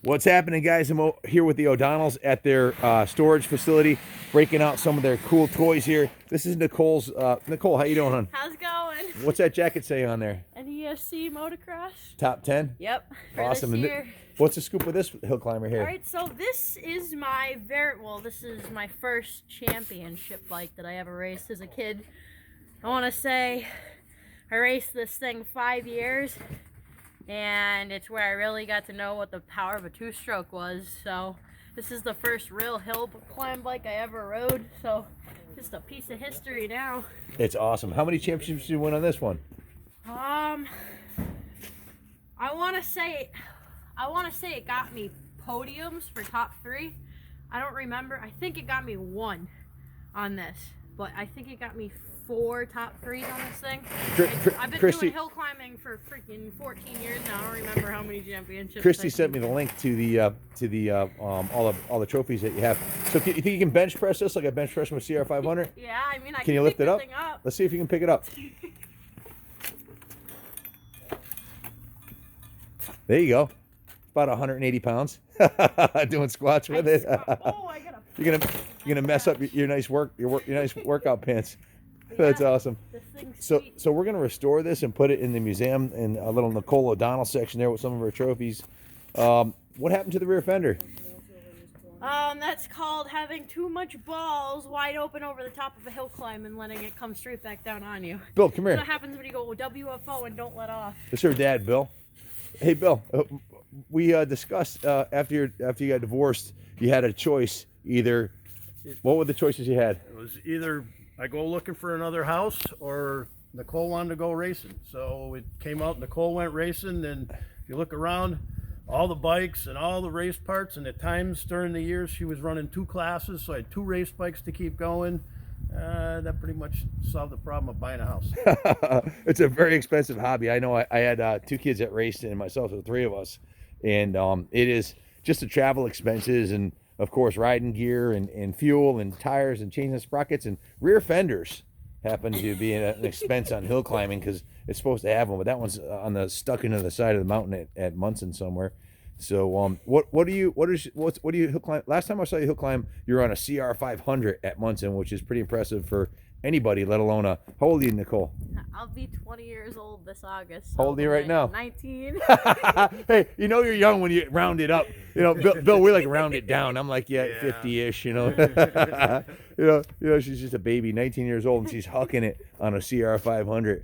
What's happening, guys? I'm here with the O'Donnells at their storage facility, breaking out some of their cool toys here. This is Nichole's. Nichole, how you doing, hon? How's it going? What's that jacket say on there? An ESC motocross. Top 10? Yep. For Awesome. This year. What's the scoop with this hill climber here? All right, so this is this is my first championship bike that I ever raced as a kid. I want to say I raced this thing 5 years. And it's where I really got to know what the power of a two-stroke was. So this is the first real hill climb bike I ever rode. So just a piece of history now. It's awesome. How many championships did you win on this one? I want to say it got me podiums for top 3. I don't remember. I think it got me 1 on this, but I think it got me 4 top 3s on this thing. I've been doing hill climbing for freaking 14 years now. I don't remember how many championships. Christy sent me the link to the all the trophies that you have. So you think you can bench press this like a bench press from a CR500? Yeah, I mean, Can you lift it up? Thing up? Let's see if you can pick it up. There you go. About 180 pounds. Doing squats with it. Oh, I gotta. You're gonna mess up your nice workout pants. That's awesome. So we're gonna restore this and put it in the museum in a little Nichole O'Donnell section there with some of her trophies. What happened to the rear fender? That's called having too much balls wide open over the top of a hill climb and letting it come straight back down on you. Bill, come here. That's what happens when you go WFO and don't let off. It's her dad, Bill. Hey, Bill. We discussed after you got divorced, you had a choice. Either, what were the choices you had? It was either I go looking for another house or Nichole wanted to go racing. So it came out, Nichole went racing, and if you look around, all the bikes and all the race parts, and at times during the years she was running 2 classes, so I had 2 race bikes to keep going. That pretty much solved the problem of buying a house. It's a very expensive hobby. I know I had 2 kids that raced and myself, so 3 of us. And it is just the travel expenses and, of course, riding gear and fuel and tires and chains and sprockets and rear fenders happen to be an expense on hill climbing because it's supposed to have them, but that one's stuck into the side of the mountain at Munson somewhere. So what do you hill climb? Last time I saw you hill climb, you were on a CR500 at Munson, which is pretty impressive for anybody, let alone how old are you, Nichole? I'll be 20 years old this August. How old are you right now? 19. Hey, you know you're young when you round it up. You know, Bill, we like round it down. I'm like, yeah. 50-ish, you know. you know, she's just a baby, 19 years old, and she's hucking it on a CR500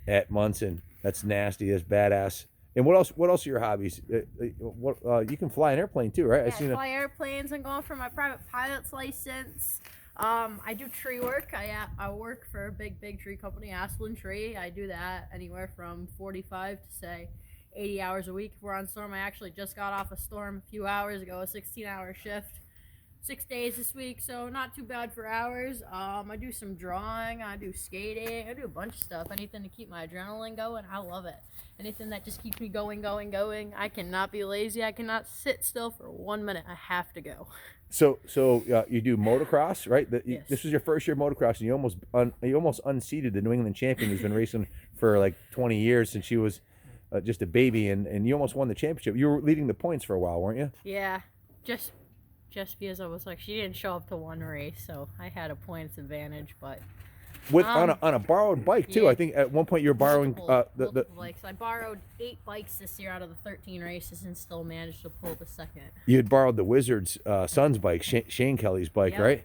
at Munson. That's nasty. That's badass. And what else are your hobbies? You can fly an airplane too, right? Yeah, I fly airplanes. I'm going for my private pilot's license. I do tree work. I work for a big tree company, Asplin Tree. I do that anywhere from 45 to say 80 hours a week. If we're on storm, I actually just got off a storm a few hours ago, a 16-hour shift. 6 days this week, so not too bad for hours. I do some drawing, I do skating, I do a bunch of stuff. Anything to keep my adrenaline going, I love it. Anything that just keeps me going. I cannot be lazy. I cannot sit still for 1 minute. I have to go. So you do motocross, right? Yes. This was your first year motocross, and you almost unseated the New England champion who's been racing for like 20 years since she was just a baby, and you almost won the championship. You were leading the points for a while, weren't you? Yeah, just because I was like, she didn't show up to one race, so I had a points advantage, but on a borrowed bike too. Yeah. I think at one point you were borrowing multiple bikes. I borrowed 8 bikes this year out of the 13 races and still managed to pull the second. You had borrowed the Wizard's son's bike, Shane Kelly's bike, Yep. right?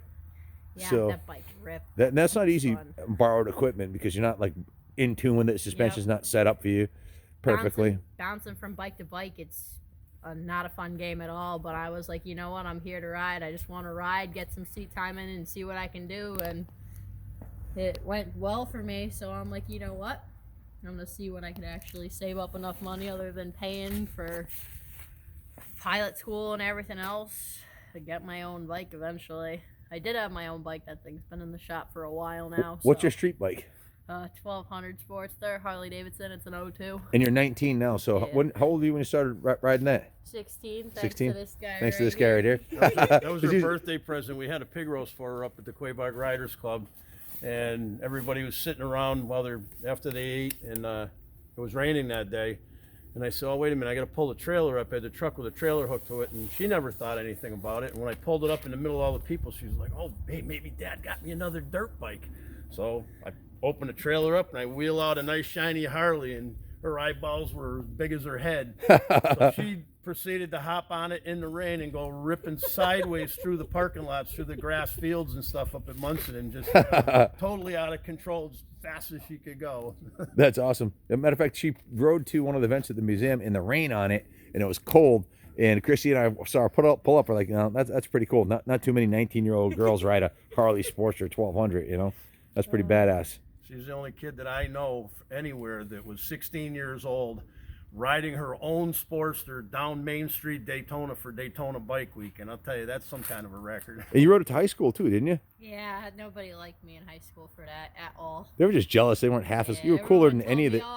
Yeah, So that bike ripped. that's not easy. Fun. Borrowed equipment because you're not like in tune with it. Suspension's not set up for you perfectly. Bouncing from bike to bike, it's not a fun game at all, but I was like, you know what, I'm here to ride. I just want to ride, get some seat time in and see what I can do, and it went well for me, so I'm like, you know what, I'm gonna see when I can actually save up enough money other than paying for pilot school and everything else to get my own bike eventually. I did have my own bike. That thing's been in the shop for a while now. What's your street bike? 1200 Sports there, Harley Davidson. It's an 02. And you're 19 now, so Yeah. how old were you when you started riding that? 16. Thanks 16? to this guy. Thanks to right this guy right here. That was her birthday present. We had a pig roast for her up at the Quabog Riders Club, and everybody was sitting around after they ate, and it was raining that day. And I said, oh, wait a minute, I got to pull the trailer up. I had the truck with a trailer hooked to it, and she never thought anything about it. And when I pulled it up in the middle of all the people, she was like, oh, hey, maybe Dad got me another dirt bike. So I opened the trailer up, and I wheel out a nice shiny Harley, and her eyeballs were as big as her head. So she proceeded to hop on it in the rain and go ripping sideways through the parking lots, through the grass fields and stuff up at Munson, and just totally out of control, as fast as she could go. That's awesome. As a matter of fact, she rode to one of the events at the museum in the rain on it, and it was cold. And Christy and I saw her pull up. We're like, no, that's pretty cool. Not too many 19-year-old girls ride a Harley Sportster 1200. You know, that's pretty badass. She's the only kid that I know anywhere that was 16 years old, riding her own Sportster down Main Street, Daytona, for Daytona Bike Week. And I'll tell you, that's some kind of a record. And you rode it to high school too, didn't you? Yeah, nobody liked me in high school for that at all. They were just jealous. They weren't half as. Yeah, You were cooler everyone than any of told the. me,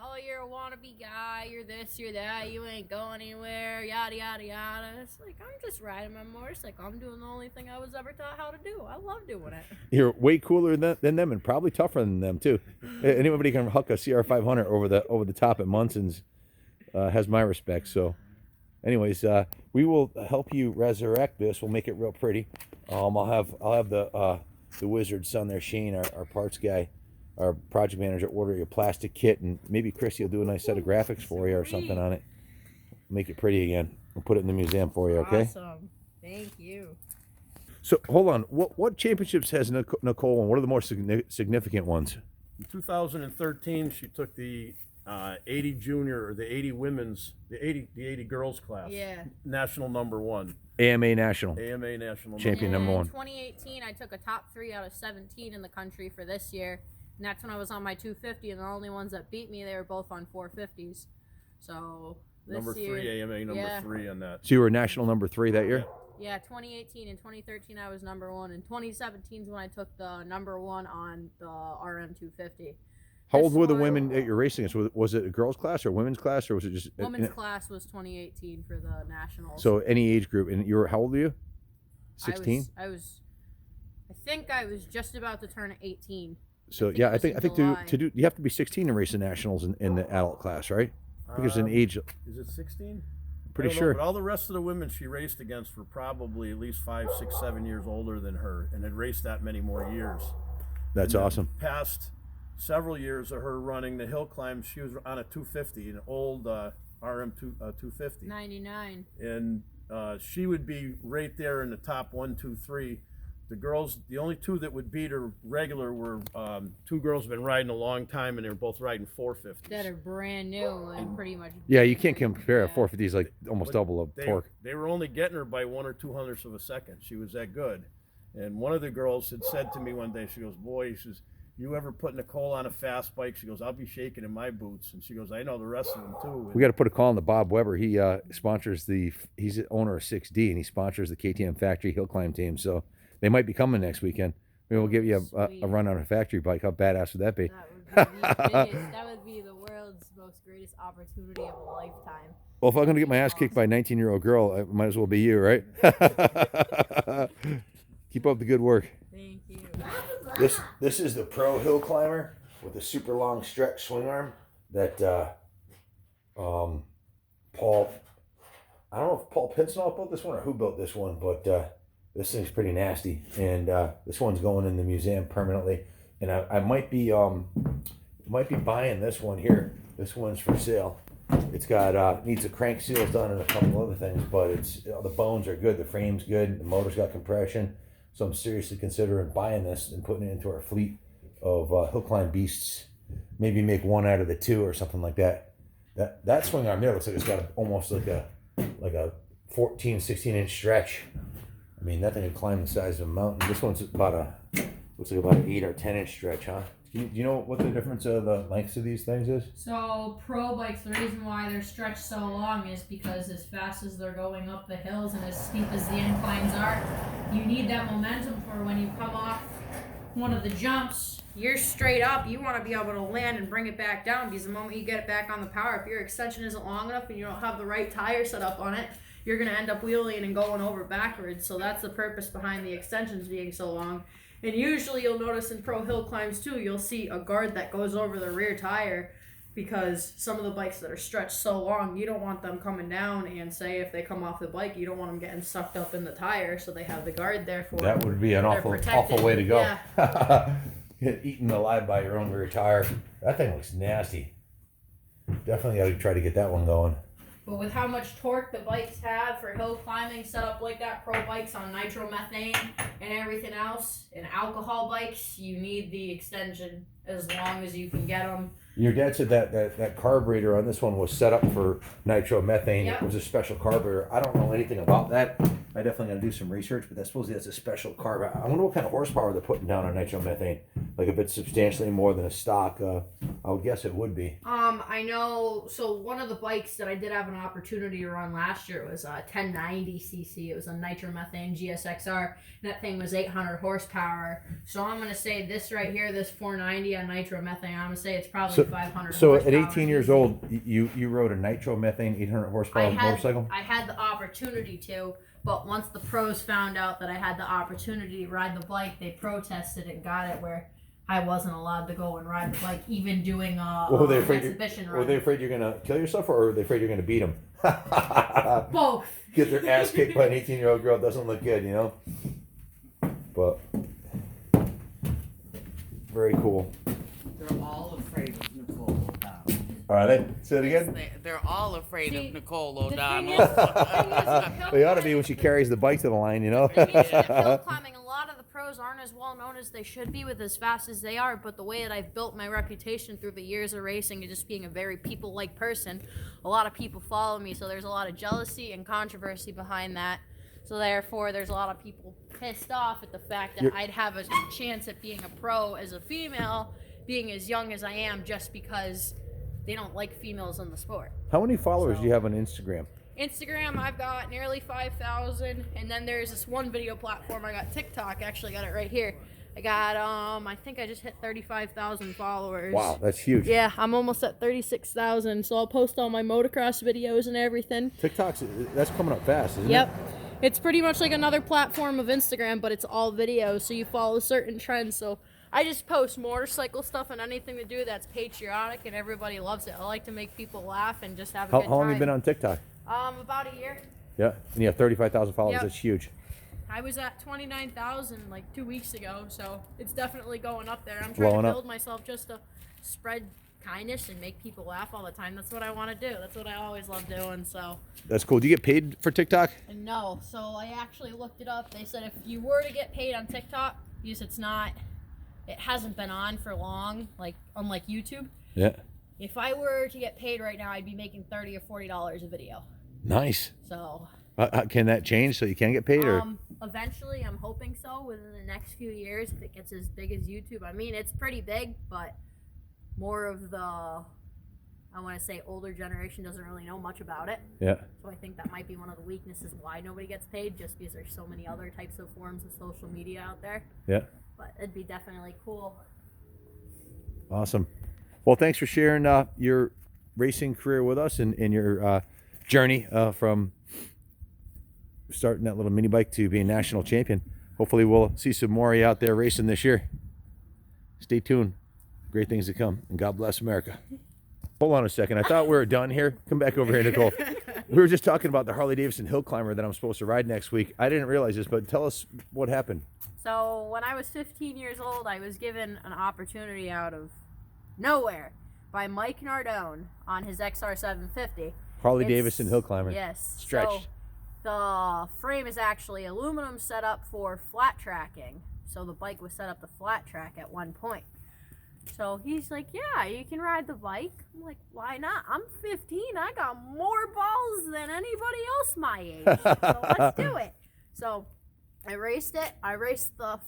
oh, you're a wannabe guy. You're this, you're that. You ain't going anywhere. Yada yada yada. It's like, I'm just riding my motorcycle. I'm doing the only thing I was ever taught how to do. I love doing it. You're way cooler than them, and probably tougher than them too. Anybody can huck a CR500 over the top at Munson's. Has my respect. So anyways, we will help you resurrect this. We'll make it real pretty. I'll have the wizard's son there, Shane, our parts guy, our project manager, order you a plastic kit, and maybe Chrissy will do a nice set of graphics for you or something on it. Make it pretty again. We'll put it in the museum for you, okay? Awesome. Thank you. So hold on. What championships has Nichole won? What are the more significant ones? In 2013, she took the 80 junior, or the 80 women's, the 80 girls class. Yeah. National #1. AMA National. AMA National Champion And number one. In 2018, I took a top 3 out of 17 in the country for this year. And that's when I was on my 250, and the only ones that beat me, they were both on 450s. So this Number year, 3, AMA number yeah. 3 on that. So you were national number 3 that year? Yeah, 2018 and 2013 I was #1. And 2017 is when I took the #1 on the RM 250. How old were the women that you're racing against? Was it a girls class or a women's class, or was it just Women's class was 2018 for the nationals. So any age group. And you were, how old were you? 16? I think I was just about to turn 18. So think yeah, it was in July. to do you have to be 16 to race the nationals in the adult class, right? Because an age, Is it 16? pretty I don't know, sure. but all the rest of the women she raced against were probably at least 5, 6, 7 years older than her, and had raced that many more years. That's And the awesome. Past several years of her running the Hillclimb, she was on a 250, an old RM 250. 99. And she would be right there in the top 1, 2, 3. The girls, the only 2 that would beat her regular were 2 girls who've been riding a long time, and they were both riding 450s. That are brand new and pretty much. Yeah, you can't compare a Yeah. 450 is like almost double a torque. They were only getting her by 1 or 2 hundredths of a second. She was that good. And one of the girls had said to me one day, she goes, boy, she says, you ever put Nichole on a fast bike? She goes, I'll be shaking in my boots. And she goes, I know the rest of them too. We got to put a call on to Bob Weber. He sponsors he's the owner of 6D, and he sponsors the KTM factory Hillclimb team. So they might be coming next weekend. Maybe we'll give you a run on a factory bike. How badass would that be? That would be the world's most greatest opportunity of a lifetime. Well, if I'm going to get my ass kicked by a 19-year-old girl, it might as well be you, right? Keep up the good work. Thank you. This is the Pro Hill Climber with a super long stretch swing arm that Paul, I don't know if Paul Pinsonall built this one or who built this one, but this thing's pretty nasty, and this one's going in the museum permanently. And I might be buying this one here. This one's for sale. It's got needs a crank seals done and a couple other things, but it's the bones are good, the frame's good, the motor's got compression. So I'm seriously considering buying this and putting it into our fleet of Hillclimb beasts. Maybe make one out of the 2 or something like that. That swing arm there looks like it's got almost like a 14, 16-inch stretch. I mean, that thing would climb the size of a mountain. This one's looks like about an 8 or 10-inch stretch, huh? Do you know what the difference of the lengths of these things is? So pro bikes, the reason why they're stretched so long is because as fast as they're going up the hills and as steep as the inclines are, you need that momentum for when you come off one of the jumps. You're straight up, you want to be able to land and bring it back down, because the moment you get it back on the power, if your extension isn't long enough and you don't have the right tire set up on it, you're going to end up wheeling and going over backwards. So that's the purpose behind the extensions being so long. And usually you'll notice in pro hill climbs too, you'll see a guard that goes over the rear tire. because some of the bikes that are stretched so long, you don't want them coming down, and say if they come off the bike, you don't want them getting sucked up in the tire, so they have the guard there for That them. would be an They're awful protected. way to go. Yeah. Get eaten alive by your own rear tire. That thing looks nasty. Definitely got to try to get that one going. But with how much torque the bikes have for hill climbing, set up like that, pro bikes on nitromethane and everything else, and alcohol bikes, you need the extension as long as you can get them. Your dad said that carburetor on this one was set up for nitromethane. Yep. It was a special carburetor. I don't know anything about that. I definitely got to do some research, but that's supposedly that's a special carburetor. I wonder what kind of horsepower they're putting down on nitromethane. Like if it's substantially more than a stock, I would guess it would be. I know. So one of the bikes that I did have an opportunity to run last year was a 1090cc. It was a nitromethane GSXR, and that thing was 800 horsepower. So I'm gonna say this right here, this 490 on nitromethane. I'm gonna say it's probably 500. So horsepower. at 18 years old, you rode a nitromethane 800 horsepower motorcycle? I had the opportunity to, but once the pros found out that I had the opportunity to ride the bike, they protested and got it where I wasn't allowed to go and ride the bike, even doing were they exhibition run. Were they afraid you're gonna kill yourself, or were they afraid you're gonna beat them? Both. Get their ass kicked by an 18-year-old girl doesn't look good, you know. But very cool. They're all afraid of Nichole O'Donnell. Are they? Say it again. They're all afraid See, of Nichole The thing O'Donnell. is, hill They ought to be when she carries the bike to the line, you know. The thing is, with hill climbing, a lot of the pros aren't as well known as they should be with as fast as they are, but the way that I've built my reputation through the years of racing and just being a very people-like person, a lot of people follow me, so there's a lot of jealousy and controversy behind that. So therefore, there's a lot of people pissed off at the fact that I'd have a chance at being a pro as a female, being as young as I am, just because they don't like females in the sport. How many followers do you have on Instagram? Instagram, I've got nearly 5,000, and then there's this one video platform. I got TikTok. Actually, got it right here. I got I think I just hit 35,000 followers. Wow, that's huge. Yeah, I'm almost at 36,000. So I'll post all my motocross videos and everything. TikTok's that's coming up fast, isn't Yep. it? It's pretty much like another platform of Instagram, but it's all videos. So you follow certain trends. So I just post motorcycle stuff and anything to do that's patriotic, and everybody loves it. I like to make people laugh and just have a good time. How long have you been on TikTok? About a year. Yeah, and you have 35,000 followers. Yep. That's huge. I was at 29,000 like 2 weeks ago, so it's definitely going up there. I'm trying Blowing to up. build myself just to spread kindness and make people laugh all the time. That's what I want to do. That's what I always love doing. So. That's cool. Do you get paid for TikTok? And no, so I actually looked it up. They said if you were to get paid on TikTok, because it hasn't been on for long, like unlike YouTube. Yeah. If I were to get paid right now, I'd be making $30 or $40 a video. Nice. So. Can that change so you can get paid, or? Eventually, I'm hoping so within the next few years if it gets as big as YouTube. I mean, it's pretty big, but more of the, I want to say, older generation doesn't really know much about it. Yeah. So I think that might be one of the weaknesses why nobody gets paid, just because there's so many other types of forms of social media out there. Yeah. But it'd be definitely cool. Awesome. Well, thanks for sharing your racing career with us and your journey from starting that little mini bike to being national champion. Hopefully we'll see some more of you out there racing this year. Stay tuned. Great things to come. And God bless America. Hold on a second. I thought we were done here. Come back over here, Nichole. We were just talking about the Harley-Davidson Hillclimber that I'm supposed to ride next week. I didn't realize this, but tell us what happened. So when I was 15 years old, I was given an opportunity out of nowhere by Mike Nardone on his XR750. Harley-Davidson Hillclimber. Yes. Stretched. So the frame is actually aluminum set up for flat tracking. So the bike was set up to flat track at one point. So he's like, yeah, you can ride the bike. I'm like, why not? I'm 15. I got more balls than anybody else my age. So let's do it. So I raced it. I raced the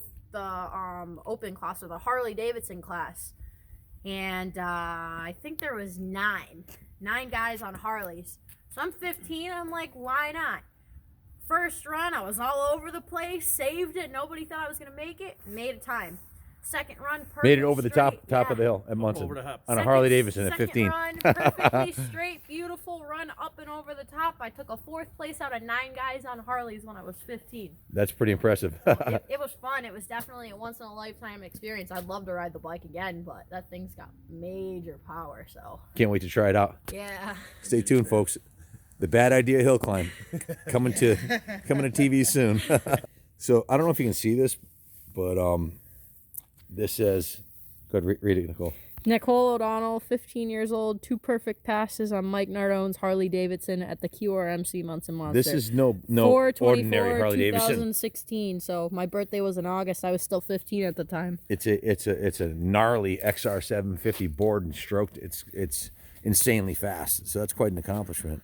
open class, or the Harley Davidson class. And I think there was nine guys on Harleys. So I'm 15. I'm like, why not? First run, I was all over the place, saved it. Nobody thought I was going to make it. Made a time. Second run, perfect. Made it over the top straight, of the yeah. hill at Munson over the top. on a Harley Davidson at Second 15. run, perfectly straight, beautiful run up and over the top. I took a 4th place out of 9 guys on Harleys when I was 15. That's pretty impressive. It was fun. It was definitely a once in a lifetime experience. I'd love to ride the bike again, but that thing's got major power. So Can't wait to try it out. yeah. Stay tuned, folks. The Bad Idea Hill Climb coming to TV soon. So I don't know if you can see this, but this says, go ahead, read it, Nichole. Nichole O'Donnell, 15 years old, 2 perfect passes on Mike Nardone's Harley Davidson at the QRMC Munson Monster. This is no 4/24, ordinary Harley Davidson. 2016. So my birthday was in August. I was still 15 at the time. It's a gnarly XR 750 board and stroked. It's insanely fast. So that's quite an accomplishment.